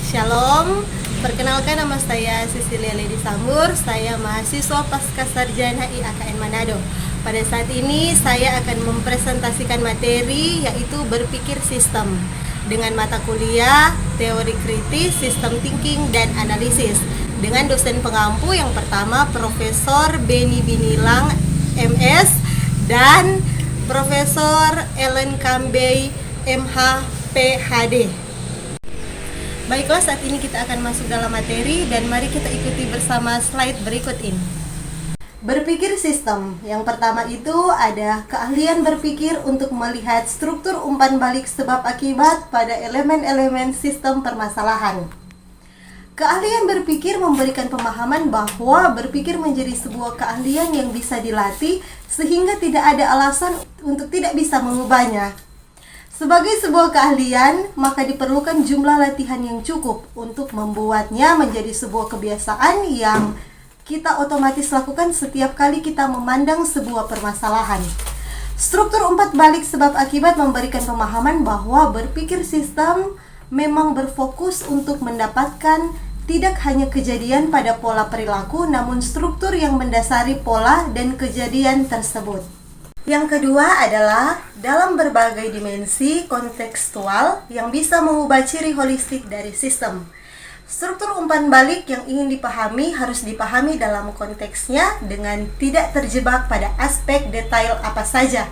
Shalom, perkenalkan nama saya Cecilia Lady Sambur. Saya mahasiswa Pascasarjana IAKN Manado. Pada saat ini saya akan mempresentasikan materi yaitu berpikir sistem dengan mata kuliah teori kritis, sistem thinking, dan analisis dengan dosen pengampu yang pertama Profesor Beni Binilang MS dan Profesor Ellen Kambey MH PhD. Baiklah, saat ini kita akan masuk dalam materi dan mari kita ikuti bersama slide berikut ini. Berpikir sistem. Yang pertama itu ada keahlian berpikir untuk melihat struktur umpan balik sebab akibat pada elemen-elemen sistem permasalahan. Keahlian berpikir memberikan pemahaman bahwa berpikir menjadi sebuah keahlian yang bisa dilatih sehingga tidak ada alasan untuk tidak bisa mengubahnya. Sebagai sebuah keahlian, maka diperlukan jumlah latihan yang cukup untuk membuatnya menjadi sebuah kebiasaan yang kita otomatis lakukan setiap kali kita memandang sebuah permasalahan. Struktur umpan balik sebab akibat memberikan pemahaman bahwa berpikir sistem memang berfokus untuk mendapatkan tidak hanya kejadian pada pola perilaku, namun struktur yang mendasari pola dan kejadian tersebut. Yang kedua adalah dalam berbagai dimensi kontekstual yang bisa mengubah ciri holistik dari sistem. Struktur umpan balik yang ingin dipahami harus dipahami dalam konteksnya dengan tidak terjebak pada aspek detail apa saja,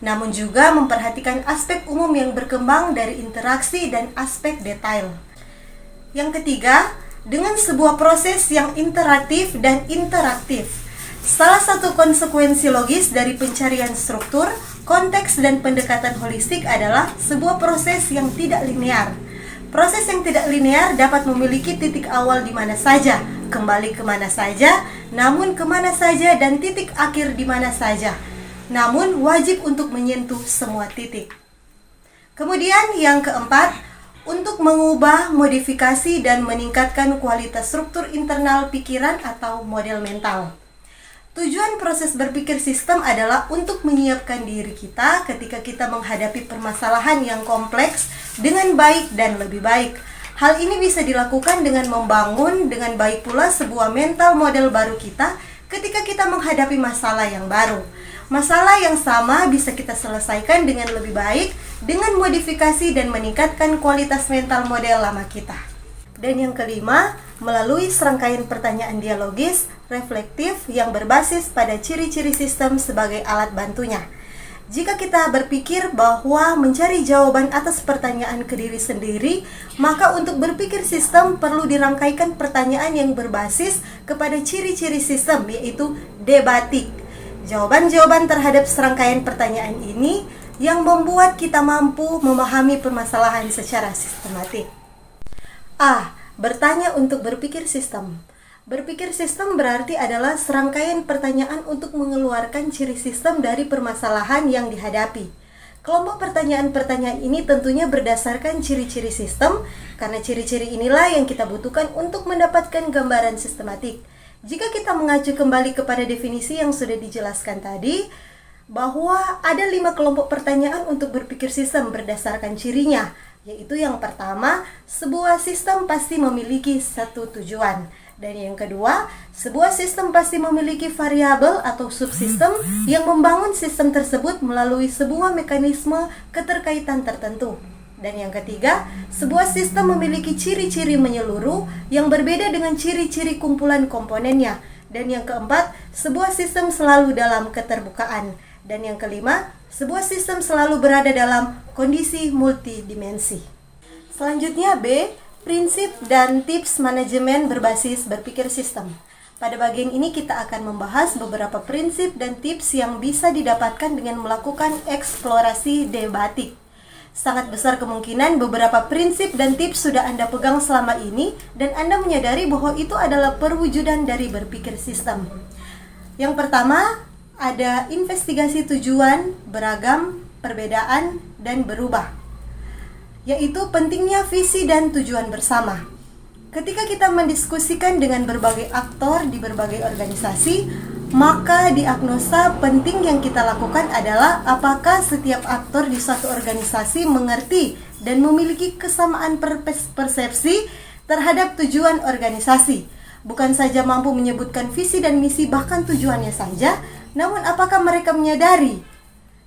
namun juga memperhatikan aspek umum yang berkembang dari interaksi dan aspek detail. Yang ketiga, dengan sebuah proses yang interaktif dan interaktif. Salah satu konsekuensi logis dari pencarian struktur, konteks, dan pendekatan holistik adalah sebuah proses yang tidak linear. Proses yang tidak linear dapat memiliki titik awal di mana saja, kembali kemana saja, namun kemana saja, dan titik akhir di mana saja. Namun wajib untuk menyentuh semua titik. Kemudian yang keempat, untuk mengubah, modifikasi, dan meningkatkan kualitas struktur internal pikiran atau model mental. Tujuan proses berpikir sistem adalah untuk menyiapkan diri kita ketika kita menghadapi permasalahan yang kompleks dengan baik dan lebih baik. Hal ini bisa dilakukan dengan membangun dengan baik pula sebuah mental model baru kita ketika kita menghadapi masalah yang baru. Masalah yang sama bisa kita selesaikan dengan lebih baik dengan modifikasi dan meningkatkan kualitas mental model lama kita. Dan yang kelima, melalui serangkaian pertanyaan dialogis, reflektif yang berbasis pada ciri-ciri sistem sebagai alat bantunya. Jika kita berpikir bahwa mencari jawaban atas pertanyaan ke diri sendiri, maka untuk berpikir sistem perlu dirangkaikan pertanyaan yang berbasis kepada ciri-ciri sistem, yaitu debatik. Jawaban-jawaban terhadap serangkaian pertanyaan ini yang membuat kita mampu memahami permasalahan secara sistematik. A. Bertanya untuk berpikir sistem. Berpikir sistem berarti adalah serangkaian pertanyaan untuk mengeluarkan ciri sistem dari permasalahan yang dihadapi. Kelompok pertanyaan-pertanyaan ini tentunya berdasarkan ciri-ciri sistem, karena ciri-ciri inilah yang kita butuhkan untuk mendapatkan gambaran sistematik. Jika kita mengacu kembali kepada definisi yang sudah dijelaskan tadi, bahwa ada 5 kelompok pertanyaan untuk berpikir sistem berdasarkan cirinya, yaitu yang pertama, sebuah sistem pasti memiliki satu tujuan. Dan yang kedua, sebuah sistem pasti memiliki variabel atau subsistem yang membangun sistem tersebut melalui sebuah mekanisme keterkaitan tertentu. Dan yang ketiga, sebuah sistem memiliki ciri-ciri menyeluruh yang berbeda dengan ciri-ciri kumpulan komponennya. Dan yang keempat, sebuah sistem selalu dalam keterbukaan. Dan yang kelima, sebuah sistem selalu berada dalam kondisi multidimensi. Selanjutnya B, prinsip dan tips manajemen berbasis berpikir sistem. Pada bagian ini kita akan membahas beberapa prinsip dan tips yang bisa didapatkan dengan melakukan eksplorasi debatik. Sangat besar kemungkinan beberapa prinsip dan tips sudah Anda pegang selama ini dan Anda menyadari bahwa itu adalah perwujudan dari berpikir sistem. Yang pertama, ada investigasi tujuan, beragam, perbedaan, dan berubah, yaitu pentingnya visi dan tujuan bersama. Ketika kita mendiskusikan dengan berbagai aktor di berbagai organisasi, maka diagnosa penting yang kita lakukan adalah apakah setiap aktor di suatu organisasi mengerti dan memiliki kesamaan persepsi terhadap tujuan organisasi. Bukan saja mampu menyebutkan visi dan misi bahkan tujuannya saja, namun apakah mereka menyadari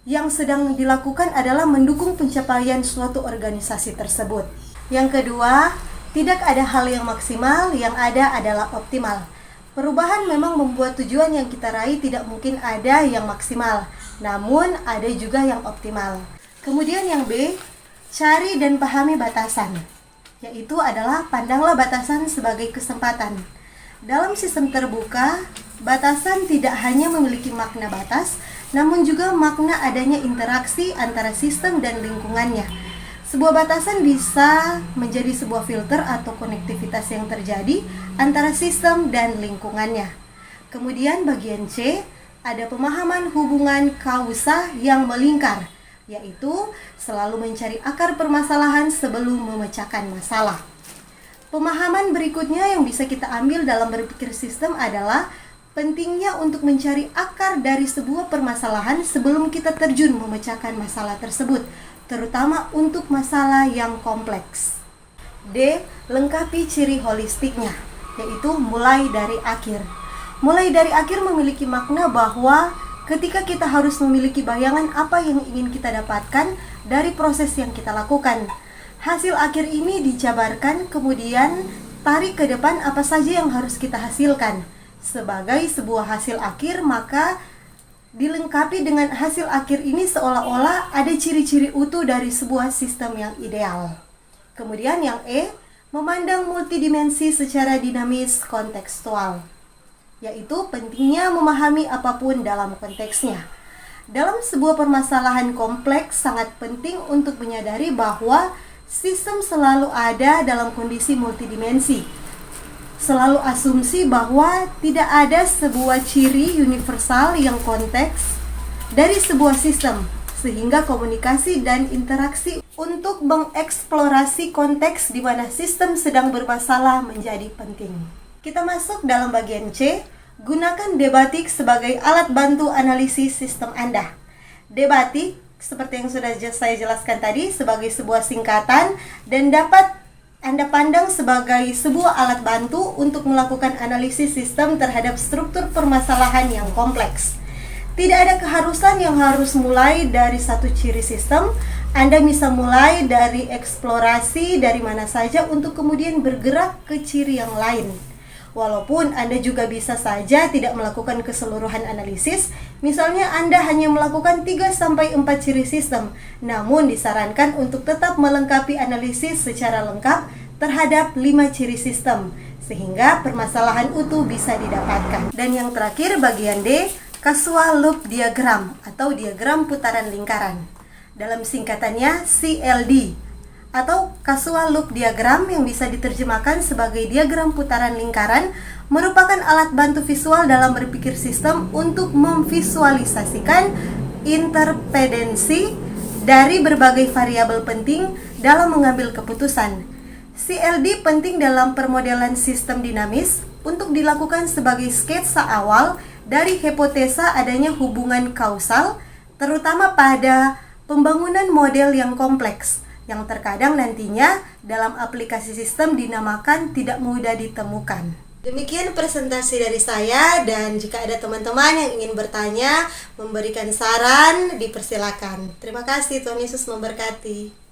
yang sedang dilakukan adalah mendukung pencapaian suatu organisasi tersebut. Yang kedua, tidak ada hal yang maksimal, yang ada adalah optimal. Perubahan memang membuat tujuan yang kita raih tidak mungkin ada yang maksimal, namun ada juga yang optimal. Kemudian yang B, cari dan pahami batasan, yaitu adalah pandanglah batasan sebagai kesempatan. Dalam sistem terbuka, batasan tidak hanya memiliki makna batas, namun juga makna adanya interaksi antara sistem dan lingkungannya. Sebuah batasan bisa menjadi sebuah filter atau konektivitas yang terjadi antara sistem dan lingkungannya. Kemudian bagian C, ada pemahaman hubungan kausa yang melingkar, yaitu selalu mencari akar permasalahan sebelum memecahkan masalah. Pemahaman berikutnya yang bisa kita ambil dalam berpikir sistem adalah pentingnya untuk mencari akar dari sebuah permasalahan sebelum kita terjun memecahkan masalah tersebut, terutama untuk masalah yang kompleks. D. Lengkapi ciri holistiknya, yaitu mulai dari akhir. Mulai dari akhir memiliki makna bahwa ketika kita harus memiliki bayangan apa yang ingin kita dapatkan dari proses yang kita lakukan. Hasil akhir ini dijabarkan, kemudian tarik ke depan apa saja yang harus kita hasilkan. Sebagai sebuah hasil akhir, maka dilengkapi dengan hasil akhir ini seolah-olah ada ciri-ciri utuh dari sebuah sistem yang ideal. Kemudian yang E, memandang multidimensi secara dinamis kontekstual, yaitu pentingnya memahami apapun dalam konteksnya. Dalam sebuah permasalahan kompleks, sangat penting untuk menyadari bahwa sistem selalu ada dalam kondisi multidimensi. Selalu asumsi bahwa tidak ada sebuah ciri universal yang konteks dari sebuah sistem, sehingga komunikasi dan interaksi untuk mengeksplorasi konteks di mana sistem sedang bermasalah menjadi penting. Kita masuk dalam bagian C, gunakan debatik sebagai alat bantu analisis sistem Anda. Debatik, seperti yang sudah saya jelaskan tadi, sebagai sebuah singkatan dan dapat Anda pandang sebagai sebuah alat bantu untuk melakukan analisis sistem terhadap struktur permasalahan yang kompleks. Tidak ada keharusan yang harus mulai dari satu ciri sistem. Anda bisa mulai dari eksplorasi dari mana saja untuk kemudian bergerak ke ciri yang lain. Walaupun Anda juga bisa saja tidak melakukan keseluruhan analisis, misalnya Anda hanya melakukan 3-4 ciri sistem, namun disarankan untuk tetap melengkapi analisis secara lengkap terhadap 5 ciri sistem, sehingga permasalahan utuh bisa didapatkan. Dan yang terakhir bagian D, Causal Loop Diagram atau diagram putaran lingkaran. Dalam singkatannya CLD, atau Causal Loop Diagram yang bisa diterjemahkan sebagai diagram putaran lingkaran, merupakan alat bantu visual dalam berpikir sistem untuk memvisualisasikan interdependensi dari berbagai variabel penting dalam mengambil keputusan. CLD penting dalam permodelan sistem dinamis untuk dilakukan sebagai sketsa awal dari hipotesa adanya hubungan kausal, terutama pada pembangunan model yang kompleks, yang terkadang nantinya dalam aplikasi sistem dinamakan tidak mudah ditemukan. Demikian presentasi dari saya, dan jika ada teman-teman yang ingin bertanya, memberikan saran, dipersilakan. Terima kasih, Tuhan Yesus memberkati.